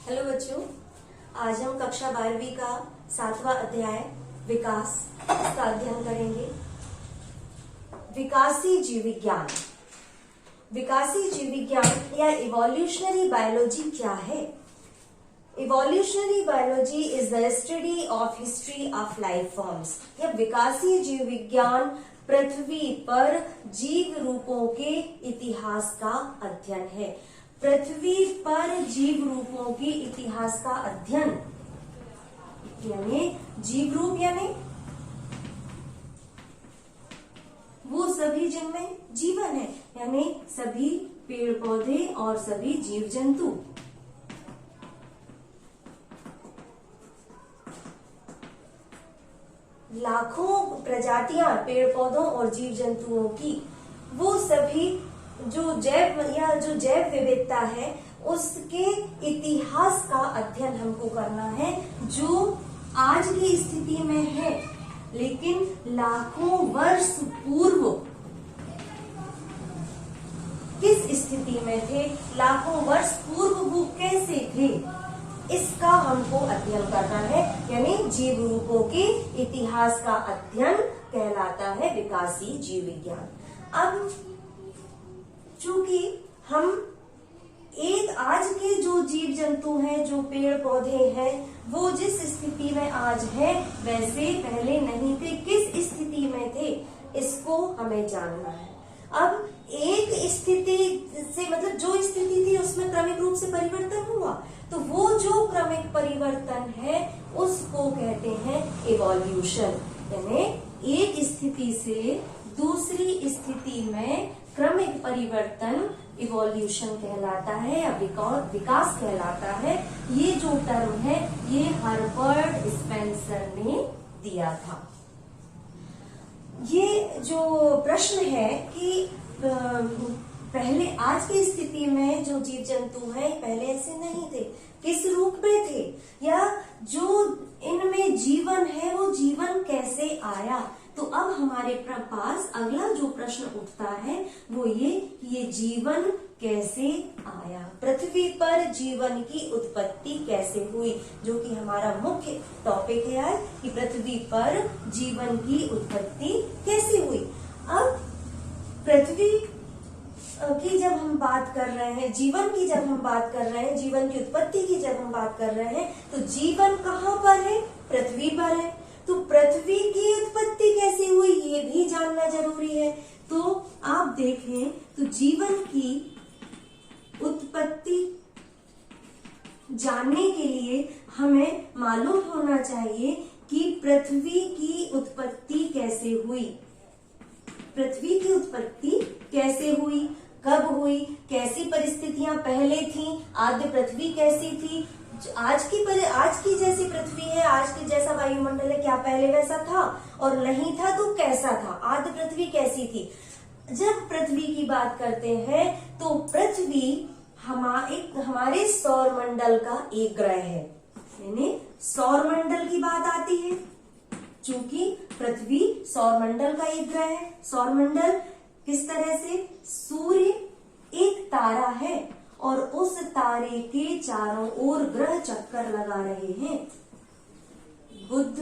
Hello बच्चों, आज हम कक्षा 12वीं का 7वां अध्याय विकास इसका अध्ययन करेंगे। विकासी जीव विज्ञान। विकासी जीव विज्ञान या इवोल्यूशनरी बायोलॉजी क्या है? Evolutionary biology is the study of history of life forms. यह विकासी जीव विज्ञान पृथ्वी पर जीव रूपों के इतिहास का अध्ययन है। पृथ्वी पर जीव रूपों के इतिहास का अध्ययन यानी जीव रूप यानी वो सभी जिनमें जीवन है, यानी सभी पेड़ पौधे और सभी जीव जंतु। लाखों प्रजातियां पेड़ पौधों और जीव जंतुओं की, वो सभी जो जैव विविधता है उसके इतिहास का अध्ययन हमको करना है, जो आज की स्थिति में है लेकिन लाखों वर्ष पूर्व किस स्थिति में थे, लाखों वर्ष पूर्व वो कैसे थे, इसका हमको अध्ययन करना है। यानी जीव रूपों के इतिहास का अध्ययन कहलाता है विकासी जीव विज्ञान। अब चूंकि हम आज के जो जीव जंतु हैं, जो पेड़ पौधे हैं, वो जिस स्थिति में आज है वैसे पहले नहीं थे। किस स्थिति में थे इसको हमें जानना है। अब एक स्थिति से मतलब जो स्थिति थी उसमें क्रमिक रूप से परिवर्तन हुआ, तो वो जो क्रमिक परिवर्तन है उसको कहते हैं इवोल्यूशन। यानी एक स्थिति से दूसरी स्थिति में क्रमिक परिवर्तन इवोल्यूशन कहलाता है या विकास कहलाता है। ये जो टर्म है ये हर्बर्ट स्पेंसर ने दिया था। ये जो प्रश्न है कि पहले आज की स्थिति में जो जीव जंतु हैं पहले ऐसे नहीं थे, किस रूप में थे, या जो इनमें जीवन है वो जीवन कैसे आया। तो अब हमारे पास अगला जो प्रश्न उठता है वो ये जीवन कैसे आया, पृथ्वी पर जीवन की उत्पत्ति कैसे हुई, जो कि हमारा मुख्य टॉपिक है आज कि पृथ्वी पर जीवन की उत्पत्ति कैसे हुई। अब पृथ्वी की जब हम बात कर रहे हैं, जीवन की जब हम बात कर रहे हैं, जीवन की उत्पत्ति की जब हम बात कर रहे हैं, तो जीवन कहाँ पर है? पृथ्वी पर है। तो पृथ्वी की उत्पत्ति कैसे हुई ये भी जानना जरूरी है। तो आप देखें तो जीवन की उत्पत्ति जानने के लिए हमें मालूम होना चाहिए कि पृथ्वी की उत्पत्ति कैसे हुई। पृथ्वी की उत्पत्ति कैसे हुई, कब हुई, कैसी परिस्थितियां पहले थीं, आद्य पृथ्वी कैसी थी, आज की जैसी पृथ्वी है, आज के जैसा वायुमंडल है, क्या पहले वैसा था, और नहीं था तो कैसा था, आद्य पृथ्वी कैसी थी। जब पृथ्वी की बात करते हैं तो पृथ्वी हमारे सौर मंडल का एक ग्रह है, यानी सौर मंडल की बात आती है। चूंकि पृथ्वी सौर मंडल का एक ग्रह है। सौर मंडल किस तरह से? सूर्य एक तारा है और उस तारे के चारों ओर ग्रह चक्कर लगा रहे हैं। बुध,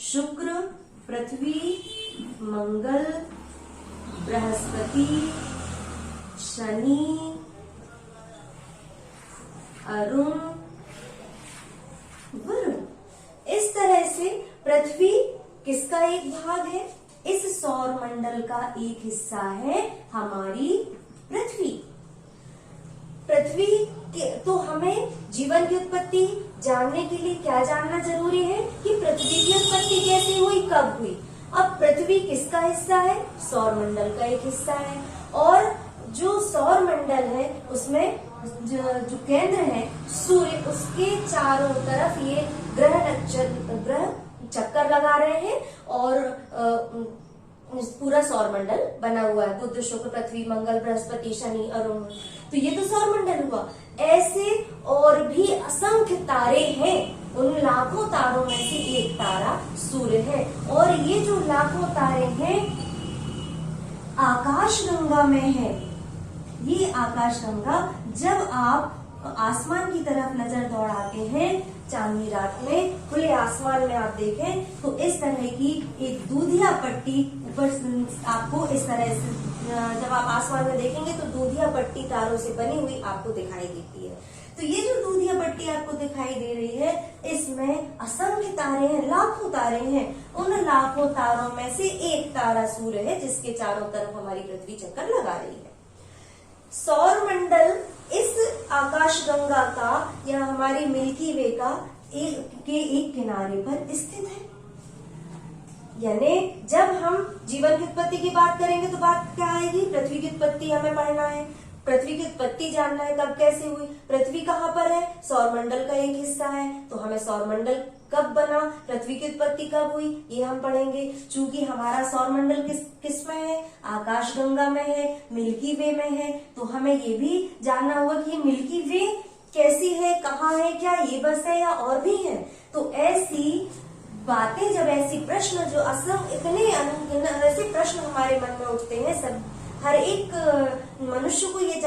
शुक्र, पृथ्वी, मंगल, बृहस्पति, शनि, अरुण, वरुण। इस तरह से पृथ्वी किसका एक भाग है? इस सौर मंडल का एक हिस्सा है हमारी पृथ्वी। पृथ्वी के तो हमें जीवन की उत्पत्ति जानने के लिए क्या जानना जरूरी है कि पृथ्वी की उत्पत्ति कैसे हुई, कब हुई। अब पृथ्वी किसका हिस्सा है? सौर मंडल का एक हिस्सा है। और जो सौर मंडल है उसमें जो केंद्र है सूर्य, उसके चारों तरफ ये ग्रह चक्कर लगा रहे हैं और पूरा सौर मंडल बना हुआ है। बुध, शुक्र, पृथ्वी, मंगल, बृहस्पति, शनि, अरुण। तो ये तो सौर मंडल हुआ। ऐसे और भी असंख्य तारे हैं, उन लाखों तारों में से एक तारा सूर्य है। और ये जो लाखों तारे हैं आकाशगंगा में है। ये आकाशगंगा जब आप आसमान की तरफ नजर दौड़ाते हैं चांदनी रात में खुले आसमान में आप देखें तो इस तरह की एक दूधिया पट्टी ऊपर आपको इस तरह से जब आप आसमान में देखेंगे तो दूधिया पट्टी तारों से बनी हुई आपको दिखाई देती है। तो ये जो दूधिया पट्टी आपको दिखाई दे रही है इसमें असंख्य तारे हैं, लाखों तारे हैं। उन लाखों तारों में से एक तारा सूर्य है जिसके चारों तरफ हमारी पृथ्वी चक्कर लगा रही है। सौर मंडल इस आकाशगंगा का या हमारी मिल्की वे का एक किनारे पर स्थित है। यानी जब हम जीवन की उत्पत्ति की बात करेंगे तो बात क्या आएगी, पृथ्वी की उत्पत्ति हमें पढ़ना है। पृथ्वी की उत्पत्ति जानना है कब कैसे हुई, पृथ्वी कहाँ पर है, सौरमंडल का एक हिस्सा है तो हमें सौरमंडल कब बना, पृथ्वी की उत्पत्ति कब हुई ये हम पढ़ेंगे। चूंकि हमारा सौरमंडल किस में है, आकाशगंगा में है, मिल्की वे में है, तो हमें ये भी जानना होगा कि मिल्की वे कैसी है, कहाँ है, क्या ये बस है या और भी है। तो ऐसी बातें जब ऐसी प्रश्न जो इतने ऐसे प्रश्न हमारे मन में उठते हैं, सब हर एक मनुष्य को ये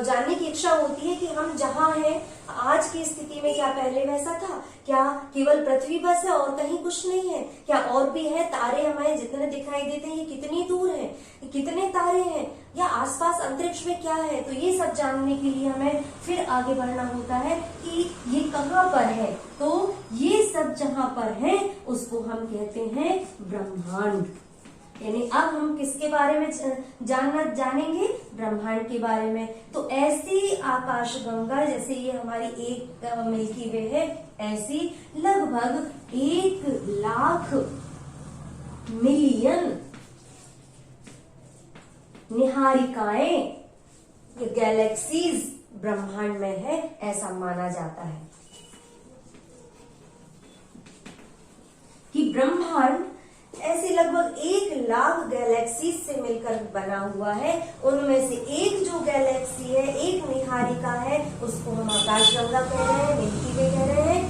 जानने की इच्छा होती है कि हम जहाँ हैं आज की स्थिति में क्या पहले वैसा था, क्या केवल पृथ्वी बस है और कहीं कुछ नहीं है, क्या और भी है, तारे हमारे जितने दिखाई देते हैं ये कितनी दूर है, कितने तारे हैं, या आसपास अंतरिक्ष में क्या है। तो ये सब जानने के लिए हमें फिर आगे बढ़ना होता है कि ये कहाँ पर है। तो ये सब जहाँ पर है उसको हम कहते हैं ब्रह्मांड। यानी अब हम किसके बारे में जानेंगे, ब्रह्मांड के बारे में। तो ऐसी आकाशगंगा जैसे ये हमारी एक मिल्की वे है, ऐसी लगभग 1,00,000 मिलियन निहारिकाएं, गैलेक्सीज ब्रह्मांड में है ऐसा माना जाता है कि ब्रह्मांड ऐसे लगभग 1,00,000 गैलेक्सीज से मिलकर बना हुआ है। उनमें से एक जो गैलेक्सी है, एक निहारिका है, उसको हम आकाशगंगा कह रहे हैं, मिल्की वे कह रहे हैं,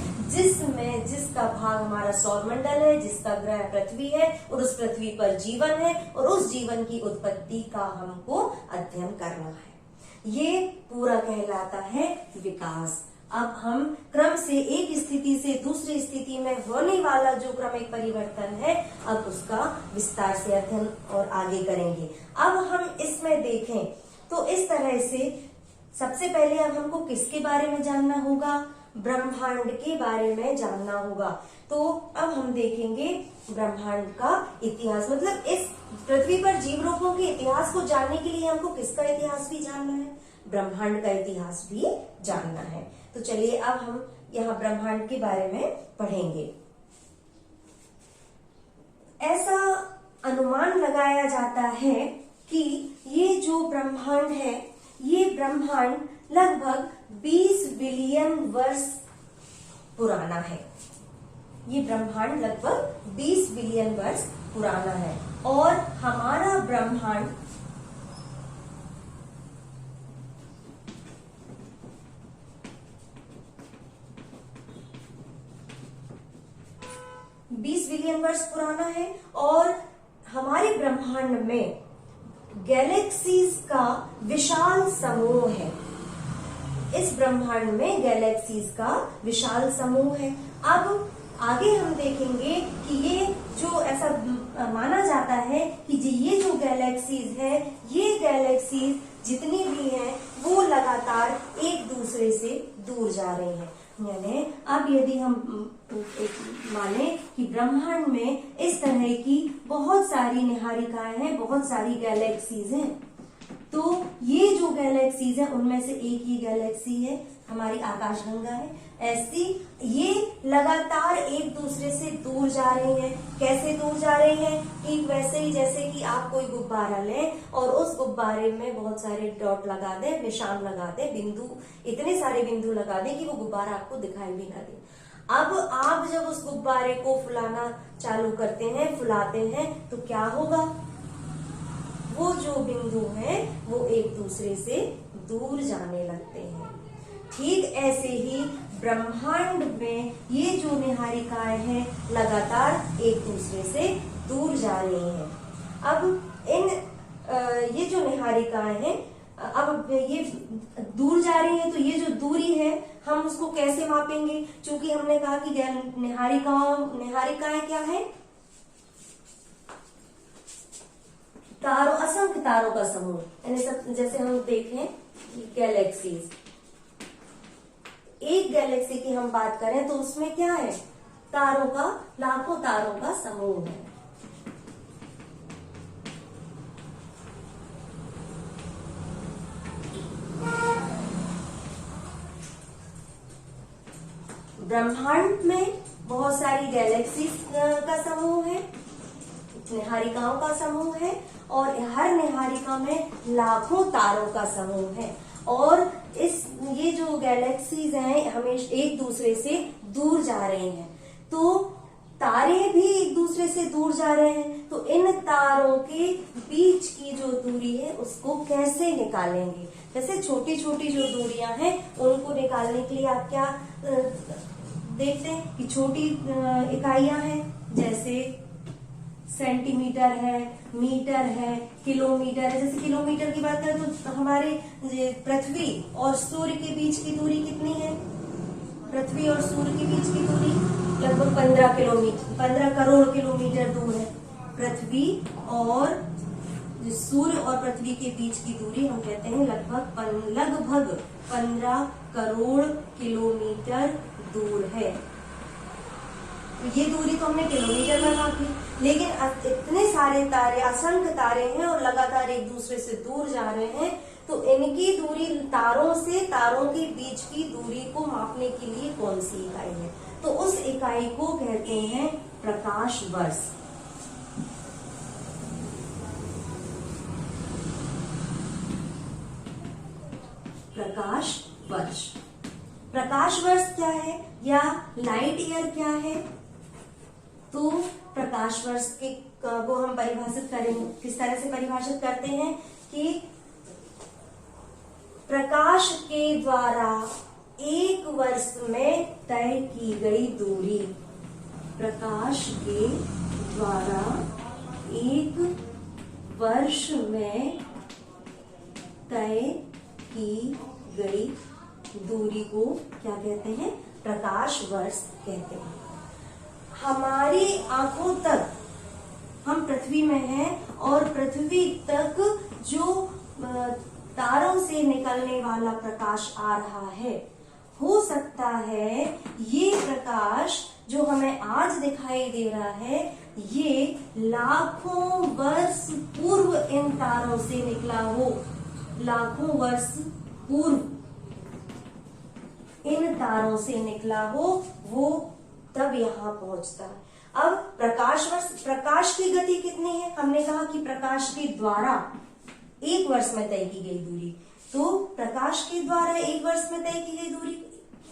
जिसका भाग हमारा सौरमंडल है, जिसका ग्रह पृथ्वी है और उस पृथ्वी पर जीवन है और उस जीवन की उत्पत्ति का हमको अध्ययन करना है। ये पूरा कहलाता है विकास। अब हम क्रम से एक स्थिति से दूसरी स्थिति में होने वाला जो क्रमिक परिवर्तन है अब उसका विस्तार से अध्ययन और आगे करेंगे। अब हम इसमें देखें तो इस तरह से सबसे पहले अब हमको किसके बारे में जानना होगा, ब्रह्मांड के बारे में जानना होगा। तो अब हम देखेंगे ब्रह्मांड का इतिहास, मतलब इस पृथ्वी पर जीव रूपों के इतिहास को जानने के लिए हमको किसका इतिहास भी जानना है, ब्रह्मांड का इतिहास भी जानना है। तो चलिए अब हम यहाँ ब्रह्मांड के बारे में पढ़ेंगे। ऐसा अनुमान लगाया जाता है कि ये जो ब्रह्मांड है ये ब्रह्मांड लगभग 20 बिलियन वर्ष पुराना है। ये ब्रह्मांड लगभग 20 बिलियन वर्ष पुराना है और हमारा ब्रह्मांड बिलियन वर्ष पुराना है और हमारे ब्रह्मांड में गैलेक्सीज का विशाल समूह है। इस ब्रह्मांड में गैलेक्सीज का विशाल समूह है। अब आगे हम देखेंगे कि ये जो ऐसा माना जाता है कि ये जो गैलेक्सीज है, ये गैलेक्सीज जितनी भी हैं वो लगातार एक दूसरे से दूर जा रही हैं। यानी अब यदि हम माने कि ब्रह्मांड में इस तरह की बहुत सारी निहारिकाएं हैं, बहुत सारी गैलेक्सीज हैं, तो ये जो गैलेक्सीज है उनमें से एक ही गैलेक्सी है हमारी आकाशगंगा है। ऐसी ये लगातार एक दूसरे से दूर जा रही हैं। कैसे दूर जा रही हैं? ठीक वैसे ही जैसे कि आप कोई गुब्बारा लें और उस गुब्बारे में बहुत सारे डॉट लगा दें, निशान लगा दें, बिंदु, इतने सारे बिंदु लगा दें कि वो गुब्बारा आपको दिखाई भी ना दे। अब आप जब उस गुब्बारे को फुलाना चालू करते हैं, फुलाते हैं, तो क्या होगा? वो जो बिंदु हैं वो एक दूसरे से दूर जाने लगते हैं। ठीक ऐसे ही ब्रह्मांड में ये जो निहारिकाएं हैं लगातार एक दूसरे से दूर जा रही हैं। अब ये जो निहारिकाएं हैं अब ये दूर जा रही है तो ये जो दूरी है हम उसको कैसे मापेंगे? क्योंकि हमने कहा कि निहारिकाएं क्या है? तारों, असंख्य तारों का समूह, यानी सब जैसे हम देखें गैलेक्सीज, एक गैलेक्सी की हम बात करें तो उसमें क्या है? तारों का, लाखों तारों का समूह है। ब्रह्मांड में बहुत सारी गैलेक्सीज का समूह है, निहारिकाओं का समूह है, और हर निहारिका में लाखों तारों का समूह है। और ये जो गैलेक्सीज हैं हमेशा एक दूसरे से दूर जा रही हैं, तो तारे भी एक दूसरे से दूर जा रहे हैं, तो इन तारों के बीच की जो दूरी है उसको कैसे निकालेंगे? जैसे छोटी छोटी जो दूरियां हैं उनको निकालने के लिए आप क्या देखते हैं कि छोटी इकाइयां हैं, जैसे सेंटीमीटर है, मीटर है, किलोमीटर है। जैसे किलोमीटर की बात करें तो हमारे पृथ्वी और सूर्य के बीच की दूरी कितनी है? पृथ्वी और सूर्य के बीच की दूरी लगभग 15 किलोमीटर, 15 करोड़ किलोमीटर दूर है। पृथ्वी और सूर्य और पृथ्वी के बीच की दूरी हम कहते हैं लगभग 15 करोड़ किलोमीटर दूर है। ये दूरी तो हमने किलोमीटर में मापी, लेकिन इतने सारे तारे, असंख्य तारे हैं और लगातार एक दूसरे से दूर जा रहे हैं, तो इनकी दूरी, तारों से तारों के बीच की दूरी को मापने के लिए कौन सी इकाई है? तो उस इकाई को कहते हैं प्रकाश वर्ष। प्रकाश वर्ष, प्रकाश वर्ष क्या है या लाइट ईयर क्या है? तो प्रकाश वर्ष को हम परिभाषित करेंगे, किस तरह से परिभाषित करते हैं कि प्रकाश के द्वारा एक वर्ष में तय की गई दूरी। प्रकाश के द्वारा एक वर्ष में तय की गई दूरी को क्या कहते हैं? प्रकाश वर्ष कहते हैं। हमारी आंखों तक, हम पृथ्वी में हैं और पृथ्वी तक जो तारों से निकलने वाला प्रकाश आ रहा है, हो सकता है ये प्रकाश जो हमें आज दिखाई दे रहा है ये लाखों वर्ष पूर्व इन तारों से निकला हो, लाखों वर्ष पूर्व इन तारों से निकला हो, वो तब यहाँ पहुंचता है। अब प्रकाश वर्ष, प्रकाश की गति कितनी है? हमने कहा कि प्रकाश के द्वारा एक वर्ष में तय की गई दूरी। तो प्रकाश के द्वारा एक वर्ष में तय की गई दूरी,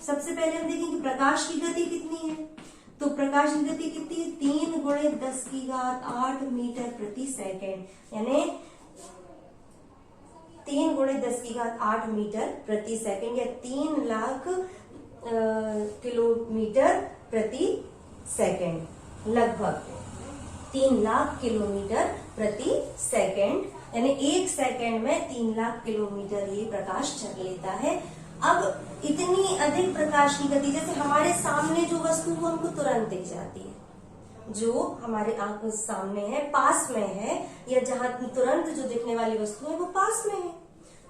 सबसे पहले हम देखेंगे प्रकाश की गति कितनी है। तो प्रकाश की गति कितनी है? 3 × 10⁸ मीटर प्रति सेकेंड, यानी 3 × 10⁸ मीटर प्रति सेकेंड या 3 लाख किलोमीटर प्रति सेकेंड, लगभग 3 लाख किलोमीटर प्रति सेकेंड, यानी एक सेकेंड में 3 लाख किलोमीटर ये प्रकाश चल लेता है। अब इतनी अधिक प्रकाश की गति, जैसे हमारे सामने जो वस्तु वो हमको तुरंत दिख जाती है, जो हमारे आंखों सामने है, पास में है, या जहां तुरंत जो दिखने वाली वस्तु है वो पास में है,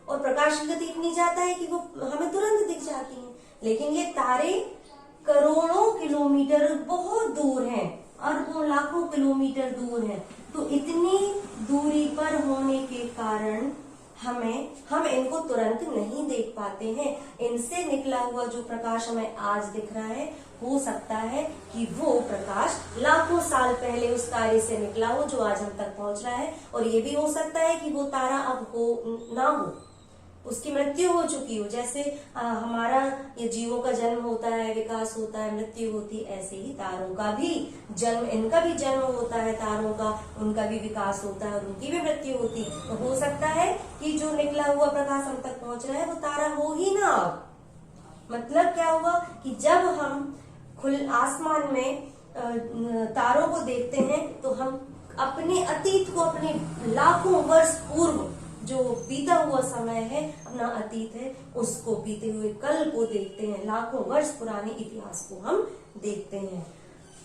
और प्रकाश की गति इतनी जाता है कि वो हमें तुरंत दिख जाती है। लेकिन ये तारे करोड़ों किलोमीटर बहुत दूर हैं, अरबों लाखों किलोमीटर दूर हैं, तो इतनी दूरी पर होने के कारण हम इनको तुरंत नहीं देख पाते हैं। इनसे निकला हुआ जो प्रकाश हमें आज दिख रहा है, हो सकता है कि वो प्रकाश लाखों साल पहले उस तारे से निकला हो जो आज हम तक पहुंच रहा है, और ये भी हो सकता है कि वो तारा अब ना हो, उसकी मृत्यु हो चुकी हो। जैसे हमारा ये जीवों का जन्म होता है, विकास होता है, मृत्यु होती है, ऐसे ही तारों का भी जन्म, इनका भी जन्म होता है, तारों का, उनका भी विकास होता है और उनकी भी मृत्यु होती है। तो हो सकता है कि जो निकला हुआ प्रकाश हम तक पहुंच रहा है वो तारा हो ही ना। मतलब क्या हुआ कि जब हम आसमान में तारों को देखते हैं तो हम अपने अतीत को, अपने लाखों वर्ष पूर्व जो बीता हुआ समय है, अपना अतीत है, उसको बीते हुए कल को देखते हैं, लाखों वर्ष पुराने इतिहास को हम देखते हैं।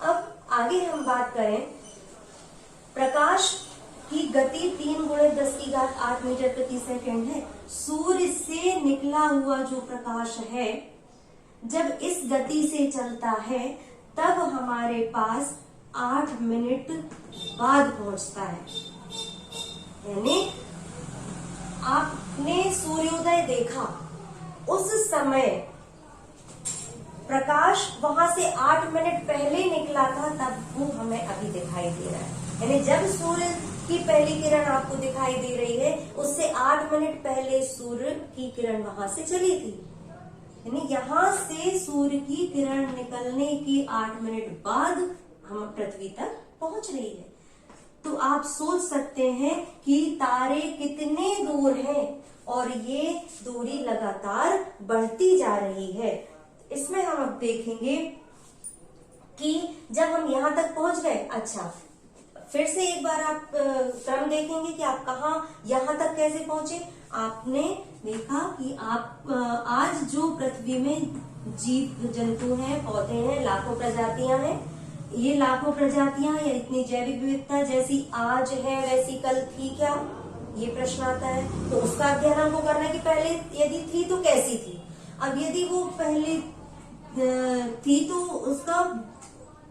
अब आगे हम बात करें, प्रकाश की गति 3 × 10⁸ मीटर प्रति सेकंड है। सूर्य से निकला हुआ जो प्रकाश है, जब इस गति से चलता है तब हमारे पास 8 मिनट बाद पहुंचता है। यानी आपने सूर्योदय देखा, उस समय प्रकाश वहां से 8 मिनट पहले निकला था, तब वो हमें अभी दिखाई दे रहा है। यानी जब सूर्य की पहली किरण आपको दिखाई दे रही है, उससे 8 मिनट पहले सूर्य की किरण वहां से चली थी। यानी यहाँ से सूर्य की किरण निकलने के 8 मिनट बाद हम पृथ्वी तक पहुंच रही है। तो आप सोच सकते हैं कि तारे कितने दूर हैं और ये दूरी लगातार बढ़ती जा रही है। इसमें हम अब देखेंगे कि जब हम यहाँ तक पहुंच गए, अच्छा फिर से एक बार आप क्रम देखेंगे कि आप कहाँ यहाँ तक कैसे पहुंचे। आपने देखा कि आप आज जो पृथ्वी में जीव जंतु हैं, पौधे हैं, लाखों प्रजातियां हैं। ये लाखों प्रजातियां या इतनी जैविक विविधता जैसी आज है वैसी कल थी क्या, ये प्रश्न आता है। तो उसका अध्ययन हमको करना है कि पहले यदि थी तो कैसी थी। अब यदि वो पहले थी तो उसका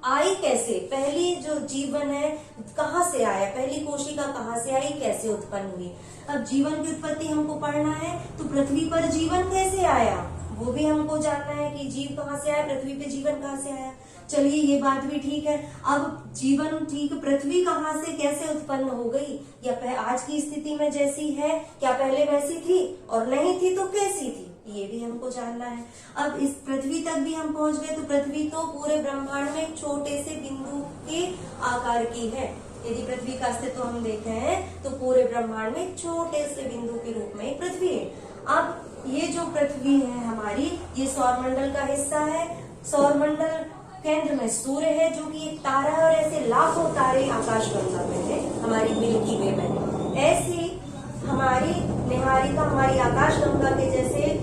आई कैसे, पहली जो जीवन है कहाँ से आया, पहली कोशिका कहाँ से आई, कैसे उत्पन्न हुई। अब जीवन की उत्पत्ति हमको पढ़ना है, तो पृथ्वी पर जीवन कैसे आया वो भी हमको जानना है कि जीव कहाँ से आया, पृथ्वी पे जीवन कहाँ से आया। चलिए ये बात भी ठीक है। अब जीवन ठीक, पृथ्वी कहाँ से कैसे उत्पन्न हो गई, या आज की स्थिति में जैसी है, क्या पहले वैसी थी, और नहीं थी तो कैसी थी, ये भी हमको जानना है। अब इस पृथ्वी तक भी हम पहुंच गए, तो पृथ्वी तो पूरे ब्रह्मांड में एक छोटे से बिंदु के आकार की है। यदि पृथ्वी का अस्तित्व हम देखें हैं तो पूरे ब्रह्मांड में एक छोटे से बिंदु के रूप में पृथ्वी है। अब ये जो पृथ्वी है हमारी, ये सौरमंडल का हिस्सा है। सौरमंडल केंद्र में सूर्य है जो कि एक तारा है, और ऐसे लाखों तारे आकाशगंगा में है, हमारी मिल्की वे में। ऐसी हमारी निहारिका, हमारी आकाशगंगा के जैसे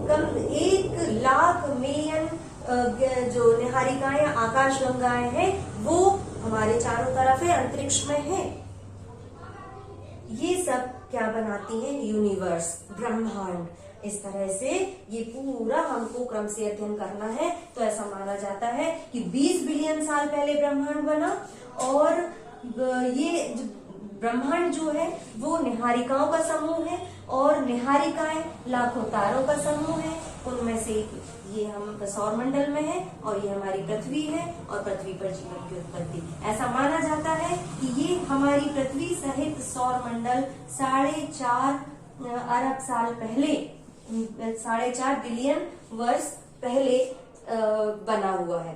कम 1 लाख मिलियन जो निहारिकाएं, आकाशगंगाएं हैं, वो हमारे चारों तरफ है, अंतरिक्ष में है। ये सब क्या बनाती है, यूनिवर्स, ब्रह्मांड। इस तरह से ये पूरा हमको क्रम से अध्ययन करना है। तो ऐसा माना जाता है कि 20 बिलियन साल पहले ब्रह्मांड बना, और ये ब्रह्मांड जो है वो निहारिकाओं का समूह है, और निहारिकाएं लाखों तारों का समूह है। उनमें से ये हम सौरमंडल में है, और ये हमारी पृथ्वी है, और पृथ्वी पर जीवन की उत्पत्ति। ऐसा माना जाता है कि ये हमारी पृथ्वी सहित सौरमंडल 4.5 अरब साल पहले, 4.5 बिलियन वर्ष पहले बना हुआ है।